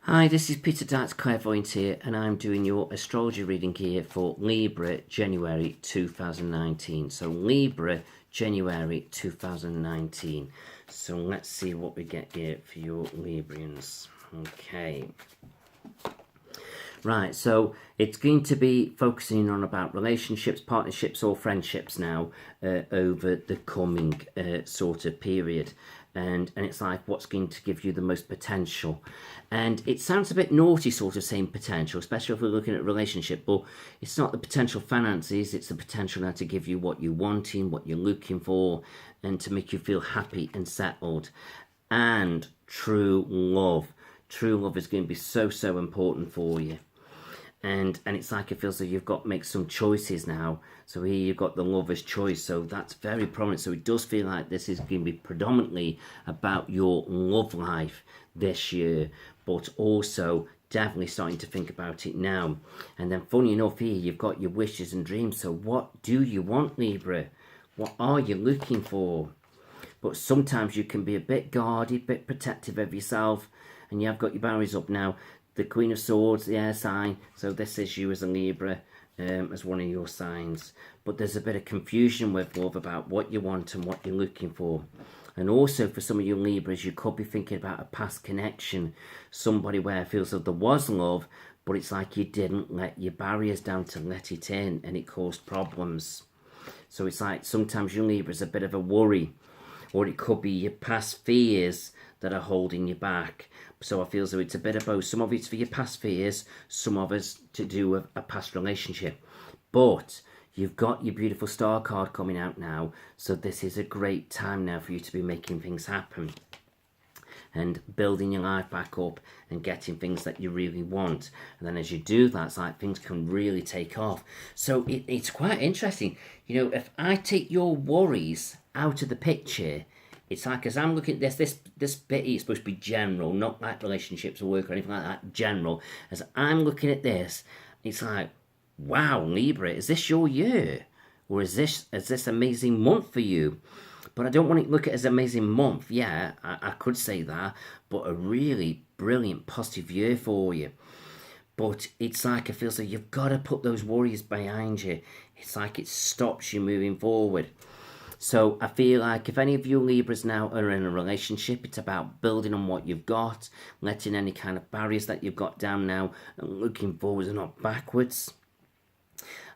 Hi, this is Peter Darts Clairvoyant here, and I'm doing your astrology reading here for Libra January 2019. So Libra January 2019. So let's see what we get here for your Librians. Okay. Right, so it's going to be focusing on about relationships, partnerships or friendships now over the coming sort of period. And it's like what's going to give you the most potential. And it sounds a bit naughty sort of saying potential, especially if we're looking at relationship, but it's not the potential finances, it's the potential now to give you what you're wanting, what you're looking for, and to make you feel happy and settled. And true love. True love is going to be so important for you. And it's like it feels like you've got to make some choices now. So here you've got the lover's choice, so that's very prominent. So it does feel like this is going to be predominantly about your love life this year, but also definitely starting to think about it now. And then funny enough here, you've got your wishes and dreams. So what do you want, Libra? What are you looking for? But sometimes you can be a bit guarded, a bit protective of yourself, and you have got your boundaries up now. The Queen of Swords, the air sign, so this is you as a Libra, as one of your signs. But there's a bit of confusion with love about what you want and what you're looking for. And also for some of you Libras, you could be thinking about a past connection. Somebody where it feels that there was love, but it's like you didn't let your barriers down to let it in, and it caused problems. So it's like sometimes you Libras a bit of a worry, or it could be your past fears that are holding you back. So I feel as though it's a bit of both. Some of it's for your past fears, some of it's to do with a past relationship. But you've got your beautiful star card coming out now, so this is a great time now for you to be making things happen and building your life back up and getting things that you really want. And then as you do that, it's like things can really take off. So it's quite interesting. You know, if I take your worries out of the picture, it's like as I'm looking at this bit here is supposed to be general, not like relationships or work or anything like that, general. As I'm looking at this, it's like, wow, Libra, is this your year? Or is this amazing month for you? But I don't want to look at it as an amazing month. Yeah, I could say that, but a really brilliant, positive year for you. But it's like it feels like you've got to put those worries behind you. It's like it stops you moving forward. So I feel like if any of you Libras now are in a relationship, it's about building on what you've got, letting any kind of barriers that you've got down now, and looking forwards and not backwards.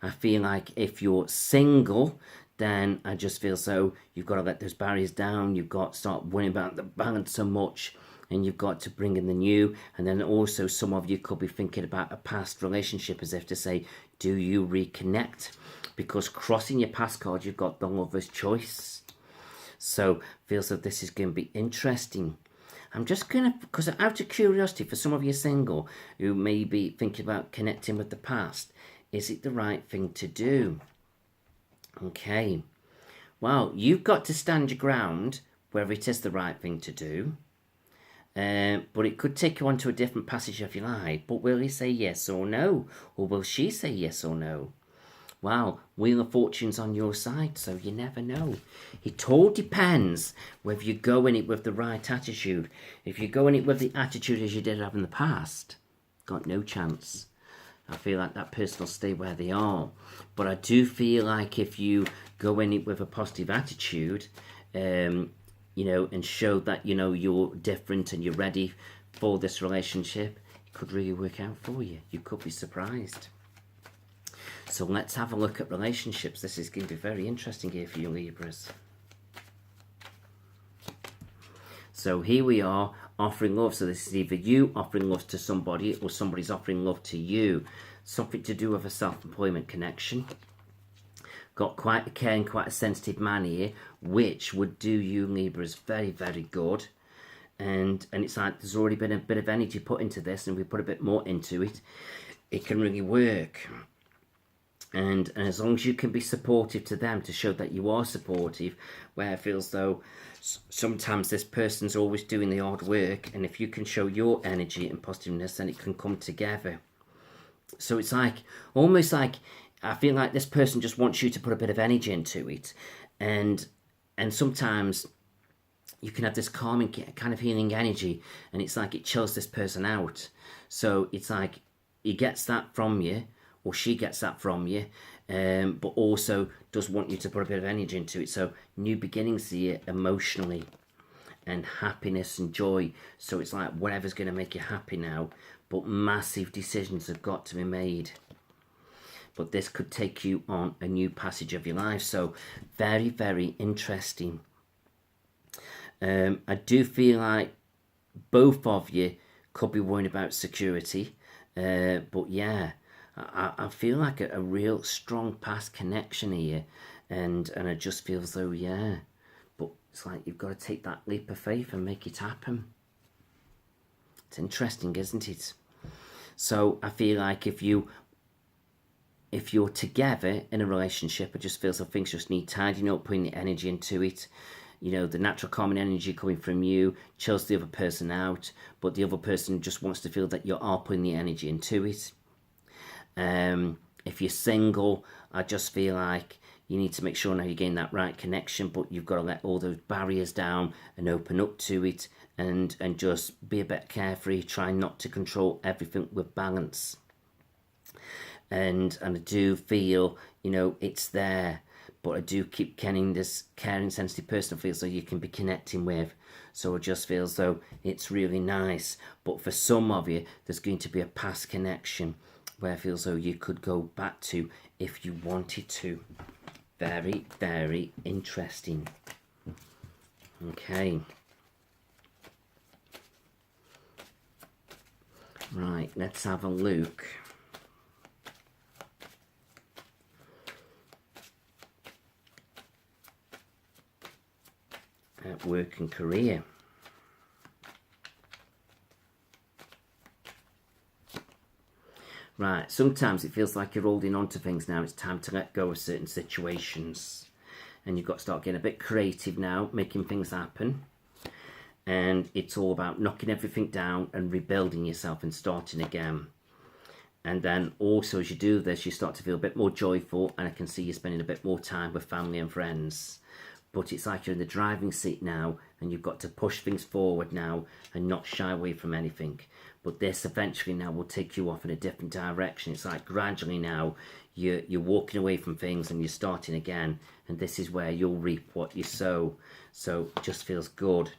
I feel like if you're single, then I just feel so you've got to let those barriers down. You've got to start worrying about the balance so much, and you've got to bring in the new. And then also some of you could be thinking about a past relationship as if to say, do you reconnect? Because crossing your past card, you've got the lover's choice. So feels like this is going to be interesting. I'm just going to, because out of curiosity, for some of you single who may be thinking about connecting with the past, is it the right thing to do? Okay. Well, you've got to stand your ground whether it is the right thing to do. But it could take you on to a different passage if you like. But will he say yes or no? Or will she say yes or no? Well, Wheel of Fortune's on your side, so you never know. It all depends whether you go in it with the right attitude. If you go in it with the attitude as you did have in the past, got no chance. I feel like that person will stay where they are. But I do feel like if you go in it with a positive attitude, you know, and show that, you know, you're different and you're ready for this relationship, it could really work out for you. You could be surprised. So let's have a look at relationships. This is going to be very interesting here for you Libras. So here we are, offering love. So this is either you offering love to somebody or somebody's offering love to you. Something to do with a self-employment connection. Got quite a caring, quite a sensitive man here, which would do you Libras very good. And it's like there's already been a bit of energy put into this, and we put a bit more into it, it can really work. And as long as you can be supportive to them, to show that you are supportive, where it feels though sometimes this person's always doing the hard work, and if you can show your energy and positiveness, then it can come together. So it's like, almost like, I feel like this person just wants you to put a bit of energy into it, and sometimes you can have this calming kind of healing energy, and it's like it chills this person out. So it's like he gets that from you, or she gets that from you, but also does want you to put a bit of energy into it. So new beginnings here emotionally, and happiness and joy. So it's like whatever's going to make you happy now, but massive decisions have got to be made. But this could take you on a new passage of your life. So very, very interesting. I do feel like both of you could be worrying about security. But yeah, I feel like a real strong past connection here. And I just feel as though, yeah. But it's like you've got to take that leap of faith and make it happen. It's interesting, isn't it? So I feel like if you're together in a relationship, it just feels like things just need tidying up, putting the energy into it. You know, the natural calming energy coming from you chills the other person out, but the other person just wants to feel that you are putting the energy into it. If you're single, I just feel like you need to make sure now you're getting that right connection, but you've got to let all those barriers down and open up to it, and just be a bit carefree, try not to control everything with balance. And I do feel, you know, it's there, but I do keep getting this caring, sensitive person I feel so you can be connecting with. So it just feels though it's really nice. But for some of you, there's going to be a past connection where it feels though you could go back to if you wanted to. Very, very interesting. Okay. Right, let's have a look. At work and career. Right, sometimes it feels like you're holding on to things now. It's time to let go of certain situations. And you've got to start getting a bit creative now, making things happen. And it's all about knocking everything down and rebuilding yourself and starting again. And then also as you do this, you start to feel a bit more joyful, and I can see you spending a bit more time with family and friends. But it's like you're in the driving seat now, and you've got to push things forward now and not shy away from anything. But this eventually now will take you off in a different direction. It's like gradually now you're walking away from things and you're starting again, and this is where you'll reap what you sow. So it just feels good.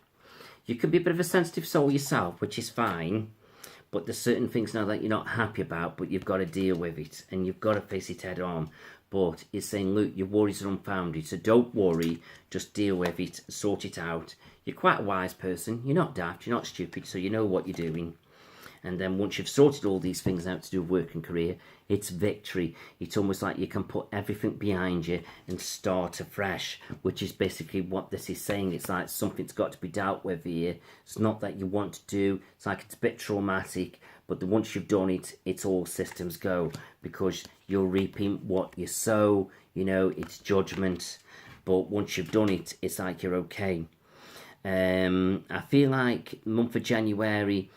You can be a bit of a sensitive soul yourself, which is fine, but there's certain things now that you're not happy about, but you've got to deal with it and you've got to face it head on. But it's saying, look, your worries are unfounded, so don't worry, just deal with it, sort it out. You're quite a wise person, you're not daft, you're not stupid, so you know what you're doing. And then once you've sorted all these things out to do with work and career, it's victory. It's almost like you can put everything behind you and start afresh, which is basically what this is saying. It's like something's got to be dealt with here. It's not that you want to do, it's like it's a bit traumatic, but once you've done it, it's all systems go, because you're reaping what you sow. You know, it's judgment, but once you've done it, it's like you're okay. I feel like the month of January,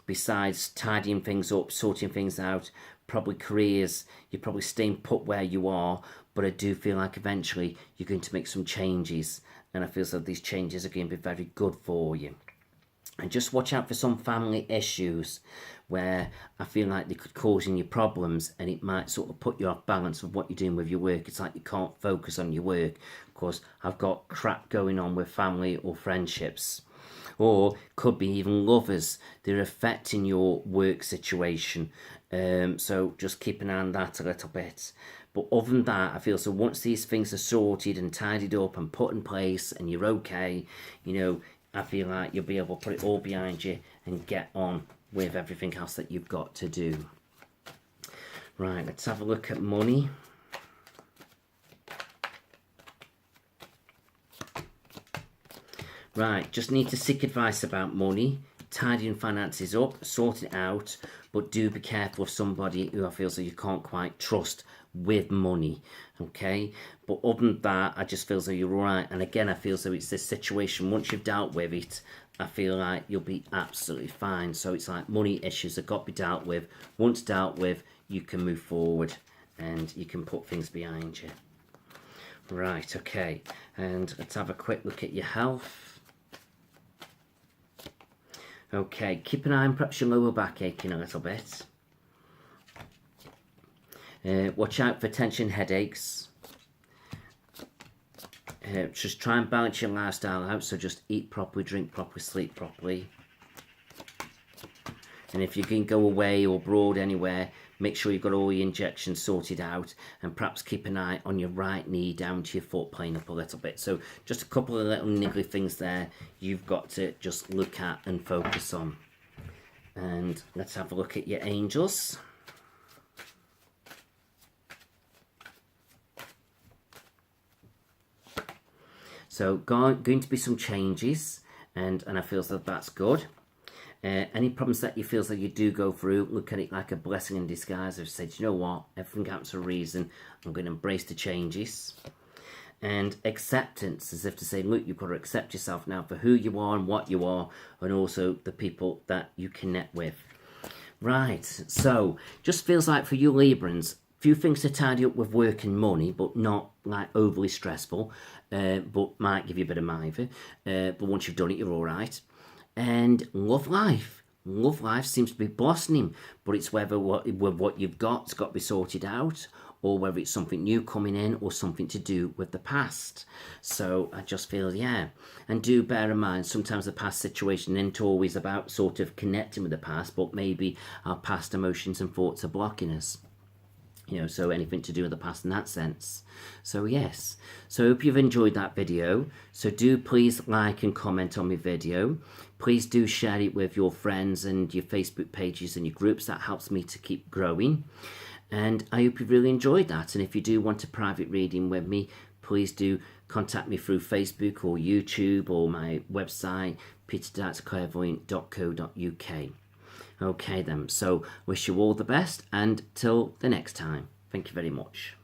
besides tidying things up, sorting things out, probably careers, you're probably staying put where you are, but I do feel like eventually you're going to make some changes, and I feel like these changes are going to be very good for you. And just watch out for some family issues where I feel like they could cause you problems, and it might sort of put you off balance with what you're doing with your work. It's like you can't focus on your work because I've got crap going on with family or friendships. Or could be even lovers. They're affecting your work situation. So just keep an eye on that a little bit. But other than that, I feel so once these things are sorted and tidied up and put in place and you're okay, you know, I feel like you'll be able to put it all behind you and get on with everything else that you've got to do. Right, let's have a look at money. Right, just need to seek advice about money, tidying finances up, sort it out, but do be careful of somebody who I feel so you can't quite trust with money, okay? But other than that, I just feel as though you're all right. And again, I feel as though it's this situation, once you've dealt with it, I feel like you'll be absolutely fine. So it's like money issues have got to be dealt with. Once dealt with, you can move forward and you can put things behind you. Right, okay. And let's have a quick look at your health. Okay, keep an eye on perhaps your lower back aching a little bit. Watch out for tension headaches. Just try and balance your lifestyle out, so just eat properly, drink properly, sleep properly. And if you can go away or abroad anywhere, make sure you've got all your injections sorted out, and perhaps keep an eye on your right knee down to your foot, playing up a little bit. So just a couple of little niggly things there you've got to just look at and focus on. And let's have a look at your angels. So going to be some changes, and I feel that that's good. Any problems that you feel that you do go through, look at it like a blessing in disguise. I've said, you know what, everything happens for a reason. I'm going to embrace the changes. And acceptance, as if to say, look, you've got to accept yourself now for who you are and what you are, and also the people that you connect with. Right, so just feels like for you Librans, few things to tidy up with work and money, but not like overly stressful, but might give you a bit of mither. But once you've done it, you're all right. And love life seems to be blossoming, but it's whether what you've got's got to be sorted out, or whether it's something new coming in, or something to do with the past. So I just feel, yeah. And do bear in mind, sometimes the past situation isn't always about sort of connecting with the past, but maybe our past emotions and thoughts are blocking us. You know, so anything to do with the past in that sense. So yes, so I hope you've enjoyed that video. So do please like and comment on my video. Please do share it with your friends and your Facebook pages and your groups. That helps me to keep growing. And I hope you've really enjoyed that. And if you do want a private reading with me, please do contact me through Facebook or YouTube or my website, peterdartsclairvoyant.co.uk. Okay then, so wish you all the best, and till the next time. Thank you very much.